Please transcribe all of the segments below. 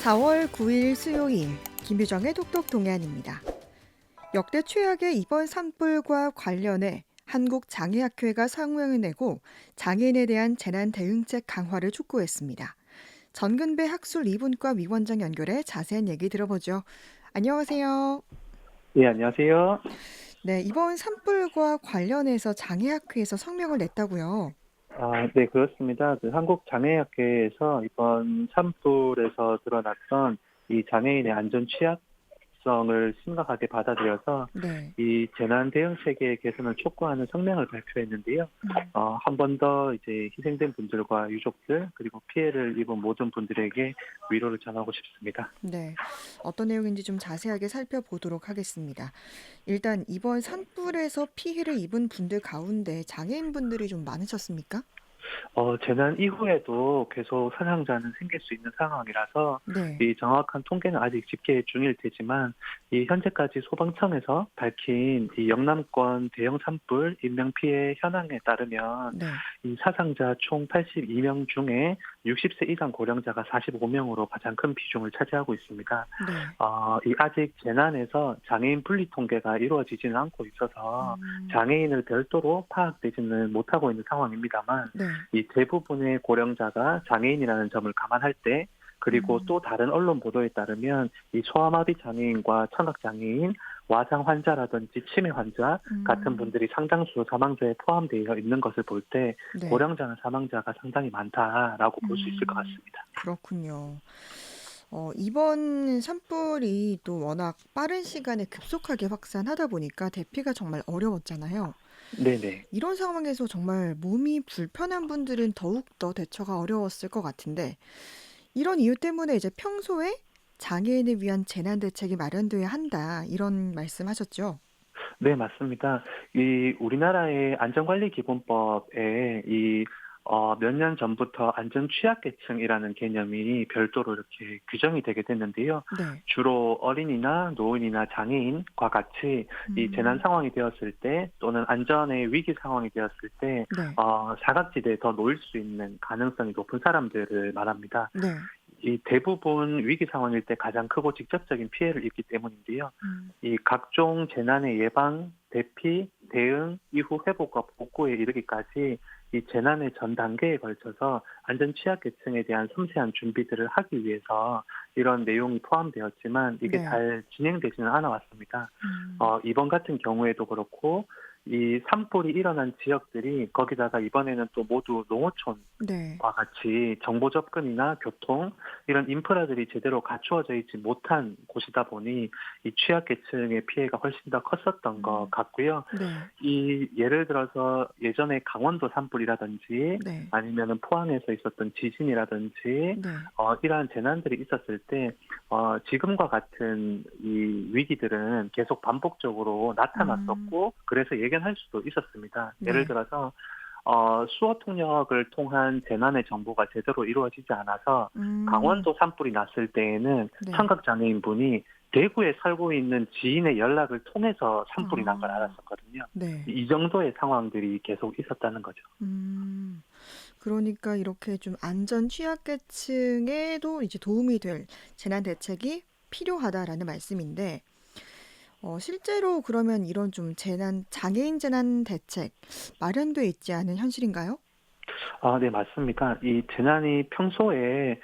4월 9일 수요일 김유정의 톡톡 동안입니다. 역대 최악의 입원 산불과 관련해 한국장애학회가 성명을 내고 장애인에 대한 재난 대응책 강화를 촉구했습니다. 전근배 학술 이분과 위원장 연결해 자세한 얘기 들어보죠. 안녕하세요. 예, 안녕하세요. 네, 이번 산불과 관련해서 장애학회에서 성명을 냈다고요. 네, 그렇습니다. 한국장애학회에서 이번 산불에서 드러났던 이 장애인의 안전 취약성을 심각하게 받아들여서 네. 이 재난 대응 체계 개선을 촉구하는 성명을 발표했는데요. 음. 한 번 더 이제 희생된 분들과 유족들 그리고 피해를 입은 모든 분들에게 위로를 전하고 싶습니다. 네. 어떤 내용인지 좀 자세하게 살펴보도록 하겠습니다. 일단 이번 산불에서 피해를 입은 분들 가운데 장애인분들이 좀 많으셨습니까? 재난 이후에도 계속 사상자는 생길 수 있는 상황이라서 네. 이 정확한 통계는 아직 집계 중일 테지만 이 현재까지 소방청에서 밝힌 이 영남권 대형 산불 인명 피해 현황에 따르면 네. 이 사상자 총 82명 중에 60세 이상 고령자가 45명으로 가장 큰 비중을 차지하고 있습니다. 네. 이 아직 재난에서 장애인 분리 통계가 이루어지지는 않고 있어서 음. 장애인을 별도로 파악되지는 못하고 있는 상황입니다만 네. 이 대부분의 고령자가 장애인이라는 점을 감안할 때 그리고 음. 또 다른 언론 보도에 따르면 이 소아마비 장애인과 청각 장애인, 와상 환자라든지 치매 환자 같은 음. 분들이 상당수 사망자에 포함되어 있는 것을 볼 때 네. 고령자는 사망자가 상당히 많다라고 볼 수 있을 것 음. 같습니다. 그렇군요. 이번 산불이 또 워낙 빠른 시간에 급속하게 확산하다 보니까 대피가 정말 어려웠잖아요. 네네. 이런 상황에서 정말 몸이 불편한 분들은 더욱더 대처가 어려웠을 것 같은데 이런 이유 때문에 이제 평소에 장애인을 위한 재난 대책이 마련돼야 한다. 이런 말씀하셨죠? 네, 맞습니다. 이 우리나라의 안전관리기본법에 몇 년 전부터 안전취약계층이라는 개념이 별도로 이렇게 규정이 되게 됐는데요. 네. 주로 어린이나 노인이나 장애인과 같이 이 재난 음. 상황이 되었을 때 또는 안전의 위기 상황이 되었을 때, 네. 사각지대에 더 놓일 수 있는 가능성이 높은 사람들을 말합니다. 네. 이 대부분 위기 상황일 때 가장 크고 직접적인 피해를 입기 때문인데요. 음. 이 각종 재난의 예방, 대피, 대응, 이후 회복과 복구에 이르기까지 이 재난의 전 단계에 걸쳐서 안전 취약계층에 대한 섬세한 준비들을 하기 위해서 이런 내용이 포함되었지만 이게 네. 잘 진행되지는 않아 왔습니다. 음. 이번 같은 경우에도 그렇고 이 산불이 일어난 지역들이 거기다가 이번에는 또 모두 농어촌 네. 와 같이 정보 접근이나 교통 이런 인프라들이 제대로 갖추어져 있지 못한 곳이다 보니 이 취약계층의 피해가 훨씬 더 컸었던 것 음. 같고요. 네. 이 예를 들어서 예전에 강원도 산불이라든지 네. 아니면은 포항에서 있었던 지진이라든지 네. 이러한 재난들이 있었을 때 지금과 같은 이 위기들은 계속 반복적으로 음. 나타났었고 그래서 예견할 수도 있었습니다. 예를 네. 들어서 수어 통역을 통한 재난의 정보가 제대로 이루어지지 않아서 음. 강원도 산불이 났을 때에는 네. 청각장애인분이 대구에 살고 있는 지인의 연락을 통해서 산불이 난 걸 아. 알았었거든요. 네. 이 정도의 상황들이 계속 있었다는 거죠. 음. 그러니까 이렇게 좀 안전 취약계층에도 이제 도움이 될 재난 대책이 필요하다라는 말씀인데 실제로 그러면 이런 좀 장애인 재난 대책 마련돼 있지 않은 현실인가요? 네, 맞습니다. 이 재난이 평소에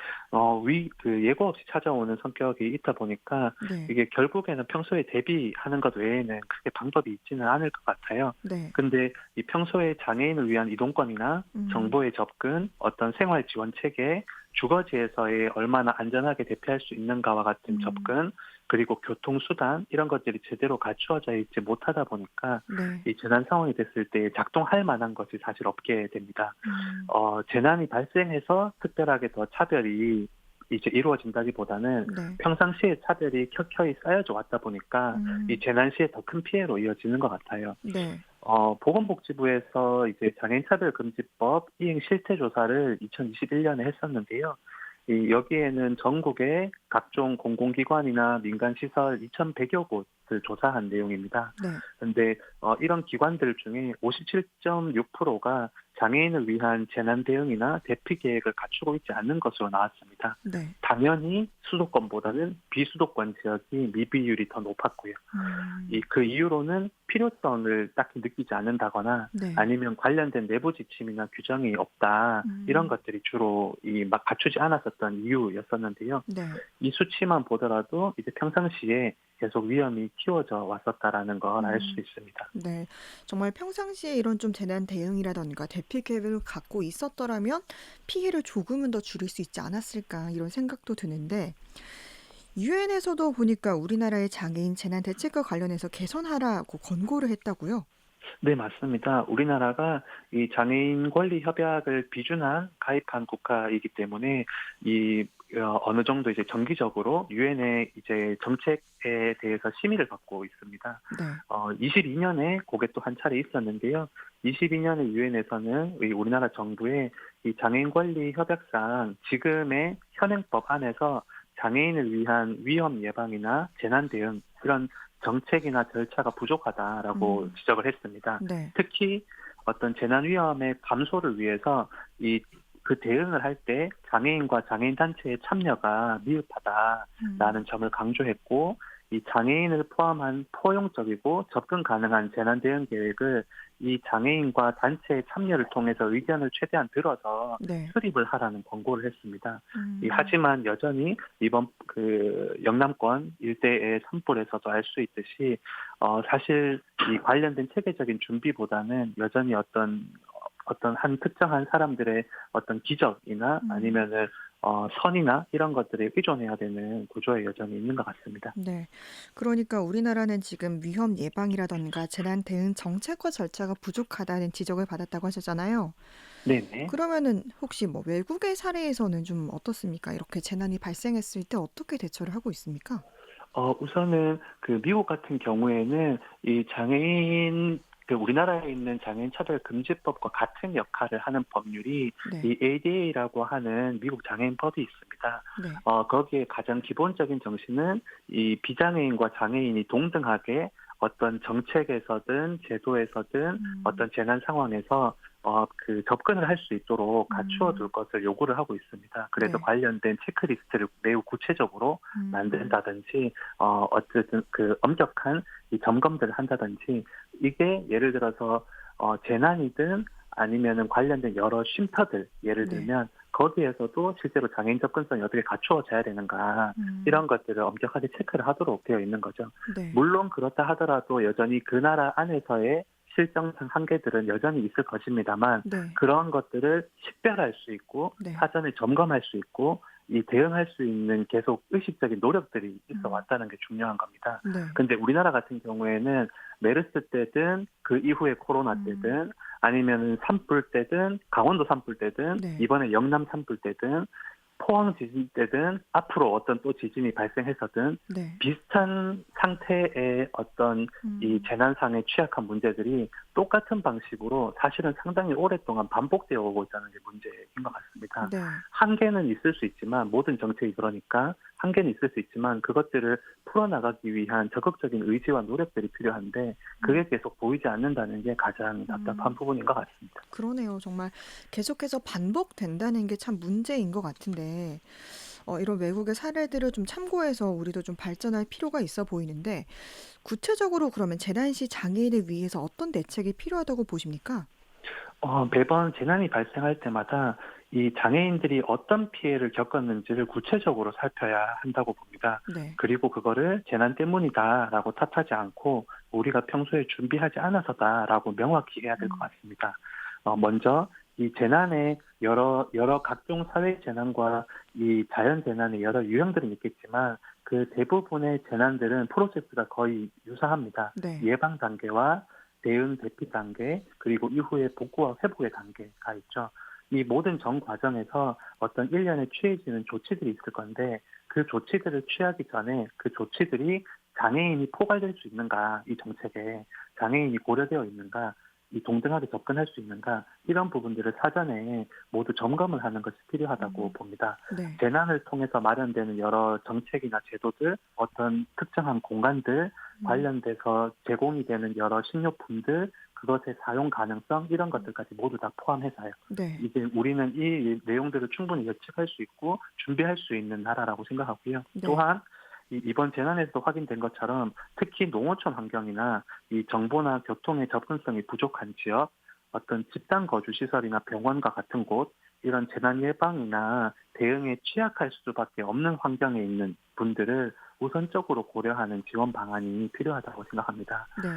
예고 없이 찾아오는 성격이 있다 보니까 네. 이게 결국에는 평소에 대비하는 것 외에는 크게 방법이 있지는 않을 것 같아요. 네. 근데 이 평소에 장애인을 위한 이동권이나 음. 정보의 접근, 어떤 생활 지원 체계, 주거지에서의 얼마나 안전하게 대피할 수 있는가와 같은 음. 접근, 그리고 교통수단 이런 것들이 제대로 갖추어져 있지 못하다 보니까 네. 이 재난 상황이 됐을 때 작동할 만한 것이 사실 없게 됩니다. 음. 재난이 발생해서 특별하게 더 차별이 이제 이루어진다기보다는 네. 평상시에 차별이 켜켜이 쌓여져 왔다 보니까 이 음. 재난 시에 더 큰 피해로 이어지는 것 같아요. 네. 보건복지부에서 이제 장애인차별금지법 이행 실태 조사를 2021년에 했었는데요. 여기에는 전국의 각종 공공기관이나 민간시설 2,100여 곳을 조사한 내용입니다. 네. 그런데 이런 기관들 중에 57.6%가 장애인을 위한 재난 대응이나 대피 계획을 갖추고 있지 않는 것으로 나왔습니다. 네. 당연히 수도권보다는 비수도권 지역이 미비율이 더 높았고요. 그 이유로는 필요성을 딱히 느끼지 않는다거나 네. 아니면 관련된 내부 지침이나 규정이 없다 이런 것들이 주로 막 갖추지 않았었던 이유였었는데요. 네. 이 수치만 보더라도 이제 평상시에 계속 위험이 키워져 왔었다라는 걸 알 수 있습니다. 네. 정말 평상시에 이런 좀 재난 대응이라든가 대피 계획을 갖고 있었더라면 피해를 조금은 더 줄일 수 있지 않았을까 이런 생각도 드는데 유엔에서도 보니까 우리나라의 장애인 재난 대책과 관련해서 개선하라고 권고를 했다고요? 네, 맞습니다. 우리나라가 이 장애인 권리 협약을 비준한 가입한 국가이기 때문에 어느 정도 이제 정기적으로 유엔의 이제 정책에 대해서 심의를 받고 있습니다. 네. 22년에 그게 또 한 차례 있었는데요. 22년에 유엔에서는 우리나라 정부의 이 장애인 권리 협약상 지금의 현행법 안에서 장애인을 위한 위험 예방이나 재난 대응 이런 정책이나 절차가 부족하다라고 지적을 했습니다. 네. 특히 어떤 재난 위험의 감소를 위해서 그 대응을 할 때 장애인과 장애인 단체의 참여가 미흡하다라는 점을 강조했고, 이 장애인을 포함한 포용적이고 접근 가능한 재난 대응 계획을 이 장애인과 단체의 참여를 통해서 의견을 최대한 들어서 네. 수립을 하라는 권고를 했습니다. 하지만 여전히 이번 그 영남권 일대의 산불에서도 알 수 있듯이 사실 이 관련된 체계적인 준비보다는 여전히 어떤 한 특정한 사람들의 어떤 기적이나 아니면은 선이나 이런 것들에 의존해야 되는 구조에 여전히 있는 것 같습니다. 네. 그러니까 우리나라는 지금 위험 예방이라든가 재난 대응 정책과 절차가 부족하다는 지적을 받았다고 하셨잖아요. 네네. 그러면은 혹시 뭐 외국의 사례에서는 좀 어떻습니까? 이렇게 재난이 발생했을 때 어떻게 대처를 하고 있습니까? 우선은 그 미국 같은 경우에는 이 장애인 우리나라에 있는 장애인 차별 금지법과 같은 역할을 하는 법률이 네. 이 ADA라고 하는 미국 장애인법이 있습니다. 네. 거기에 가장 기본적인 정신은 이 비장애인과 장애인이 동등하게 어떤 정책에서든 제도에서든 어떤 재난 상황에서 그 접근을 할 수 있도록 갖추어 둘 것을 요구를 하고 있습니다. 그래서 네. 관련된 체크리스트를 매우 구체적으로 만든다든지 어쨌든 그 엄격한 이 점검들을 한다든지, 이게 예를 들어서 재난이든 아니면은 관련된 여러 쉼터들 예를 네. 들면 거기에서도 실제로 장애인 접근성이 어떻게 갖추어져야 되는가 이런 것들을 엄격하게 체크를 하도록 되어 있는 거죠. 네. 물론 그렇다 하더라도 여전히 그 나라 안에서의 실정상 한계들은 여전히 있을 것입니다만 네. 그런 것들을 식별할 수 있고 네. 사전에 점검할 수 있고 이 대응할 수 있는 계속 의식적인 노력들이 있어 왔다는 게 중요한 겁니다. 네. 근데 우리나라 같은 경우에는 메르스 때든 그 이후에 코로나 때든 아니면은 산불 때든 강원도 산불 때든 네. 이번에 영남 산불 때든 포항 지진 때든 앞으로 어떤 또 지진이 발생해서든 네. 비슷한 상태의 어떤 이 재난상의 취약한 문제들이 똑같은 방식으로 사실은 상당히 오랫동안 반복되어 오고 있다는 게 문제인 것 같습니다. 네. 한계는 있을 수 있지만 모든 정책이 그러니까 한계는 있을 수 있지만 그것들을 풀어나가기 위한 적극적인 의지와 노력들이 필요한데 그게 계속 보이지 않는다는 게 가장 답답한 부분인 것 같습니다. 그러네요. 정말 계속해서 반복된다는 게 참 문제인 것 같은데 이런 외국의 사례들을 좀 참고해서 우리도 좀 발전할 필요가 있어 보이는데 구체적으로 그러면 재난 시 장애인을 위해서 어떤 대책이 필요하다고 보십니까? 매번 재난이 발생할 때마다 이 장애인들이 어떤 피해를 겪었는지를 구체적으로 살펴야 한다고 봅니다. 네. 그리고 그거를 재난 때문이다라고 탓하지 않고 우리가 평소에 준비하지 않아서다라고 명확히 해야 될 것 같습니다. 먼저 이 재난의 여러 각종 사회 재난과 이 자연 재난의 여러 유형들은 있겠지만 그 대부분의 재난들은 프로세스가 거의 유사합니다. 네. 예방 단계와 대응 대피 단계 그리고 이후에 복구와 회복의 단계가 있죠. 이 모든 전 과정에서 어떤 일련의 취해지는 조치들이 있을 건데 그 조치들을 취하기 전에 그 조치들이 장애인이 포괄될 수 있는가, 이 정책에 장애인이 고려되어 있는가, 이 동등하게 접근할 수 있는가 이런 부분들을 사전에 모두 점검을 하는 것이 필요하다고 봅니다. 네. 재난을 통해서 마련되는 여러 정책이나 제도들, 어떤 특정한 공간들 음. 관련돼서 제공이 되는 여러 식료품들, 그것의 사용 가능성 이런 음. 것들까지 모두 다 포함해서요. 네. 이제 우리는 이 내용들을 충분히 예측할 수 있고 준비할 수 있는 나라라고 생각하고요. 네. 또한 이번 재난에서도 확인된 것처럼 특히 농어촌 환경이나 이 정보나 교통의 접근성이 부족한 지역, 어떤 집단 거주 시설이나 병원과 같은 곳, 이런 재난 예방이나 대응에 취약할 수밖에 없는 환경에 있는 분들을 우선적으로 고려하는 지원 방안이 필요하다고 생각합니다. 네.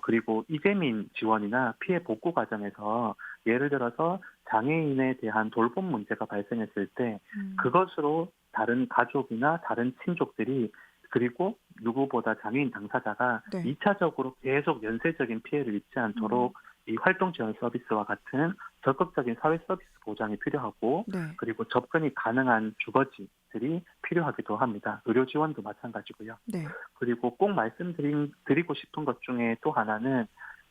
그리고 이재민 지원이나 피해 복구 과정에서 예를 들어서 장애인에 대한 돌봄 문제가 발생했을 때 음. 그것으로 다른 가족이나 다른 친족들이 그리고 누구보다 장애인 당사자가 네. 2차적으로 계속 연쇄적인 피해를 입지 음. 않도록 이 활동 지원 서비스와 같은 적극적인 사회 서비스 보장이 필요하고 네. 그리고 접근이 가능한 주거지들이 필요하기도 합니다. 의료 지원도 마찬가지고요. 네. 그리고 꼭 말씀드리고 싶은 것 중에 또 하나는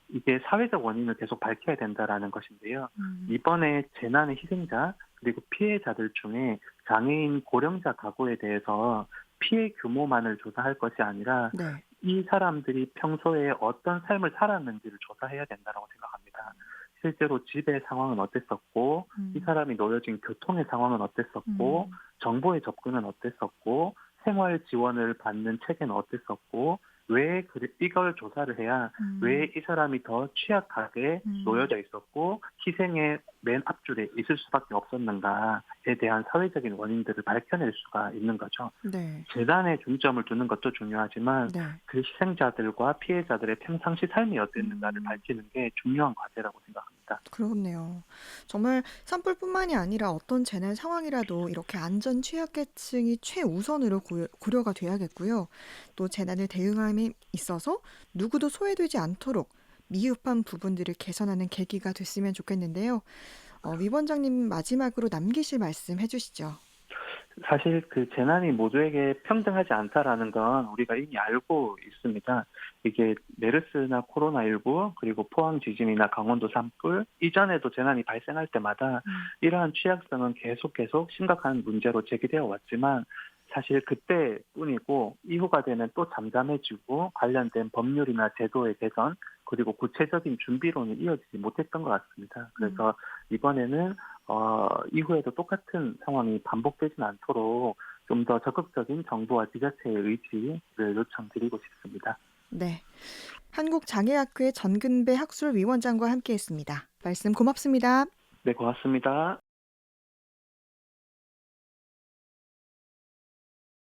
이게 사회적 원인을 계속 밝혀야 된다라는 것인데요. 음. 이번에 재난의 희생자 그리고 피해자들 중에 장애인 고령자 가구에 대해서 피해 규모만을 조사할 것이 아니라 네. 이 사람들이 평소에 어떤 삶을 살았는지를 조사해야 된다고 생각합니다. 실제로 집의 상황은 어땠었고, 이 음. 사람이 놓여진 교통의 상황은 어땠었고, 음. 정보의 접근은 어땠었고, 생활 지원을 받는 체계는 어땠었고, 왜 이걸 조사를 해야 왜 음. 이 사람이 더 취약하게 음. 놓여져 있었고 희생의 맨 앞줄에 있을 수밖에 없었는가에 대한 사회적인 원인들을 밝혀낼 수가 있는 거죠. 네. 재단에 중점을 두는 것도 중요하지만 네. 그 희생자들과 피해자들의 평상시 삶이 어땠는가를 음. 밝히는 게 중요한 과제라고 생각합니다. 그렇네요. 정말 산불뿐만이 아니라 어떤 재난 상황이라도 이렇게 안전 취약계층이 최우선으로 고려가 돼야겠고요. 또 재난을 대응함에 있어서 누구도 소외되지 않도록 미흡한 부분들을 개선하는 계기가 됐으면 좋겠는데요. 위원장님 마지막으로 남기실 말씀 해주시죠. 사실 그 재난이 모두에게 평등하지 않다라는 건 우리가 이미 알고 있습니다. 이게 메르스나 코로나19 그리고 포항 지진이나 강원도 산불 이전에도 재난이 발생할 때마다 음. 이러한 취약성은 계속 심각한 문제로 제기되어 왔지만 사실 그때뿐이고 이후가 되면 또 잠잠해지고 관련된 법률이나 제도의 개선 그리고 구체적인 준비론이 이어지지 못했던 것 같습니다. 음. 그래서 이번에는 이후에도 똑같은 상황이 반복되진 않도록 좀 더 적극적인 정부와 지자체의 의지를 요청드리고 싶습니다. 네. 한국장애학회 전근배 학술위원장과 함께했습니다. 말씀 고맙습니다. 네, 고맙습니다.